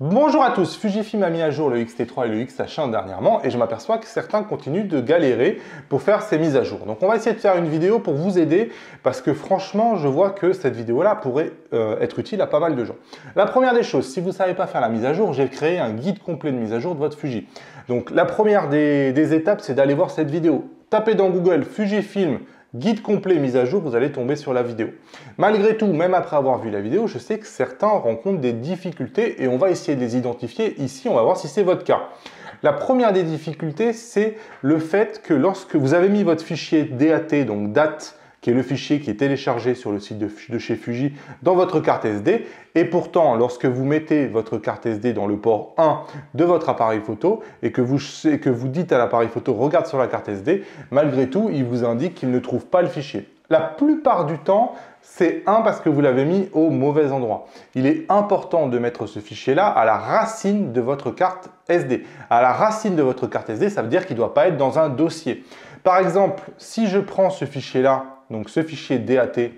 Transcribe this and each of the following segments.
Bonjour à tous, Fujifilm a mis à jour le X-T3 et le X-H1 dernièrement et je m'aperçois que certains continuent de galérer pour faire ces mises à jour. Donc on va essayer de faire une vidéo pour vous aider parce que franchement je vois que cette vidéo-là pourrait être utile à pas mal de gens. La première des choses, si vous ne savez pas faire la mise à jour, j'ai créé un guide complet de mise à jour de votre Fuji. Donc la première des étapes, c'est d'aller voir cette vidéo. Tapez dans Google Fujifilm guide complet mise à jour, vous allez tomber sur la vidéo. Malgré tout, même après avoir vu la vidéo, je sais que certains rencontrent des difficultés et on va essayer de les identifier ici, on va voir si c'est votre cas. La première des difficultés, c'est le fait que lorsque vous avez mis votre fichier DAT, donc date, qui est le fichier qui est téléchargé sur le site de chez Fuji, dans votre carte SD. Et pourtant, lorsque vous mettez votre carte SD dans le port 1 de votre appareil photo et que vous dites à l'appareil photo « Regarde sur la carte SD », malgré tout, il vous indique qu'il ne trouve pas le fichier. La plupart du temps, c'est parce que vous l'avez mis au mauvais endroit. Il est important de mettre ce fichier-là à la racine de votre carte SD. À la racine de votre carte SD, ça veut dire qu'il ne doit pas être dans un dossier. Par exemple, si je prends ce fichier-là, donc ce fichier DAT,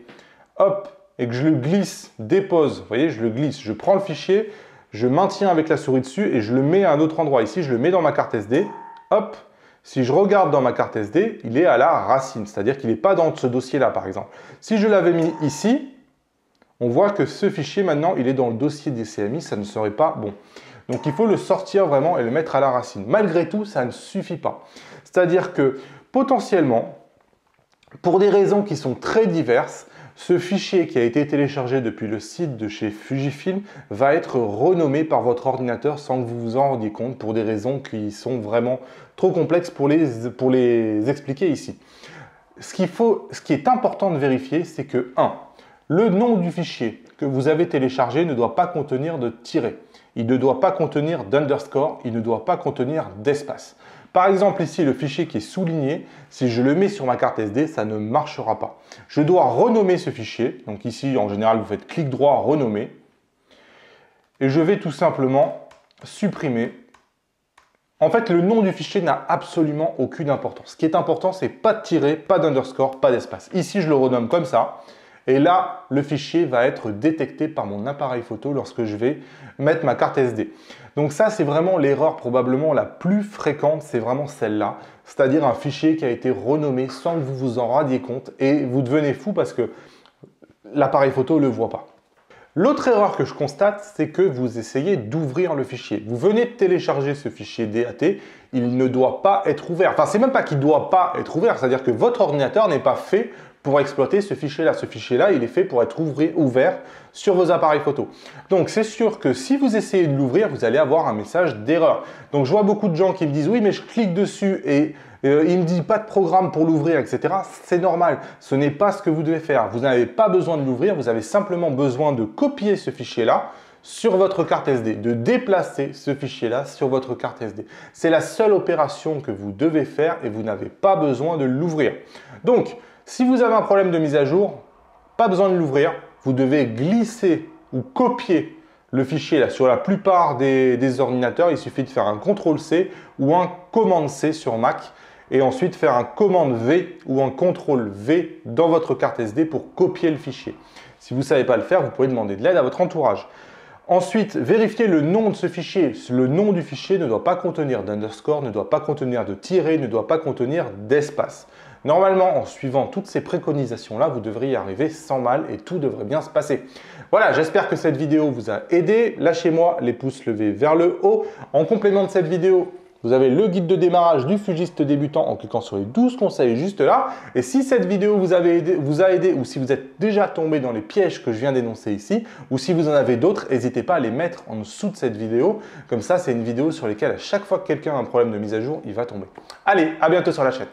hop, et que je le glisse, dépose, vous voyez, je le glisse, je prends le fichier, je maintiens avec la souris dessus et je le mets à un autre endroit. Ici, je le mets dans ma carte SD, hop, si je regarde dans ma carte SD, il est à la racine, c'est-à-dire qu'il n'est pas dans ce dossier-là, par exemple. Si je l'avais mis ici, on voit que ce fichier, maintenant, il est dans le dossier des CMI, ça ne serait pas bon. Donc, il faut le sortir vraiment et le mettre à la racine. Malgré tout, ça ne suffit pas. C'est-à-dire que, potentiellement, pour des raisons qui sont très diverses, ce fichier qui a été téléchargé depuis le site de chez Fujifilm va être renommé par votre ordinateur sans que vous vous en rendiez compte pour des raisons qui sont vraiment trop complexes pour les expliquer ici. Ce qui est important de vérifier, c'est que 1. Le nom du fichier que vous avez téléchargé ne doit pas contenir de tiret. Il ne doit pas contenir d'underscore, il ne doit pas contenir d'espace. Par exemple, ici, le fichier qui est souligné, si je le mets sur ma carte SD, ça ne marchera pas. Je dois renommer ce fichier. Donc ici, en général, vous faites clic droit, renommer. Et je vais tout simplement supprimer. En fait, le nom du fichier n'a absolument aucune importance. Ce qui est important, c'est pas de tiret, pas d'underscore, pas d'espace. Ici, je le renomme comme ça. Et là, le fichier va être détecté par mon appareil photo lorsque je vais mettre ma carte SD. Donc ça, c'est vraiment l'erreur probablement la plus fréquente, c'est vraiment celle-là. C'est-à-dire un fichier qui a été renommé sans que vous vous en rendiez compte et vous devenez fou parce que l'appareil photo ne le voit pas. L'autre erreur que je constate, c'est que vous essayez d'ouvrir le fichier. Vous venez de télécharger ce fichier DAT, il ne doit pas être ouvert. Enfin, c'est même pas qu'il ne doit pas être ouvert, c'est-à-dire que votre ordinateur n'est pas fait pour exploiter ce fichier-là. Ce fichier-là, il est fait pour être ouvert sur vos appareils photo. Donc, c'est sûr que si vous essayez de l'ouvrir, vous allez avoir un message d'erreur. Donc, je vois beaucoup de gens qui me disent « Oui, mais je clique dessus et il me dit pas de programme pour l'ouvrir, etc. » C'est normal. Ce n'est pas ce que vous devez faire. Vous n'avez pas besoin de l'ouvrir. Vous avez simplement besoin de copier ce fichier-là sur votre carte SD, de déplacer ce fichier-là sur votre carte SD. C'est la seule opération que vous devez faire et vous n'avez pas besoin de l'ouvrir. Donc, si vous avez un problème de mise à jour, pas besoin de l'ouvrir. Vous devez glisser ou copier le fichier là. Sur la plupart des ordinateurs, il suffit de faire un CTRL-C ou un Commande-C sur Mac et ensuite faire un Commande-V ou un CTRL-V dans votre carte SD pour copier le fichier. Si vous ne savez pas le faire, vous pouvez demander de l'aide à votre entourage. Ensuite, vérifiez le nom de ce fichier. Le nom du fichier ne doit pas contenir d'underscore, ne doit pas contenir de tiret, ne doit pas contenir d'espace. Normalement, en suivant toutes ces préconisations-là, vous devriez y arriver sans mal et tout devrait bien se passer. Voilà, j'espère que cette vidéo vous a aidé. Lâchez-moi les pouces levés vers le haut. En complément de cette vidéo, vous avez le guide de démarrage du fugiste débutant en cliquant sur les 12 conseils juste là. Et si cette vidéo vous a aidé ou si vous êtes déjà tombé dans les pièges que je viens d'énoncer ici ou si vous en avez d'autres, n'hésitez pas à les mettre en dessous de cette vidéo. Comme ça, c'est une vidéo sur laquelle à chaque fois que quelqu'un a un problème de mise à jour, il va tomber. Allez, à bientôt sur la chaîne.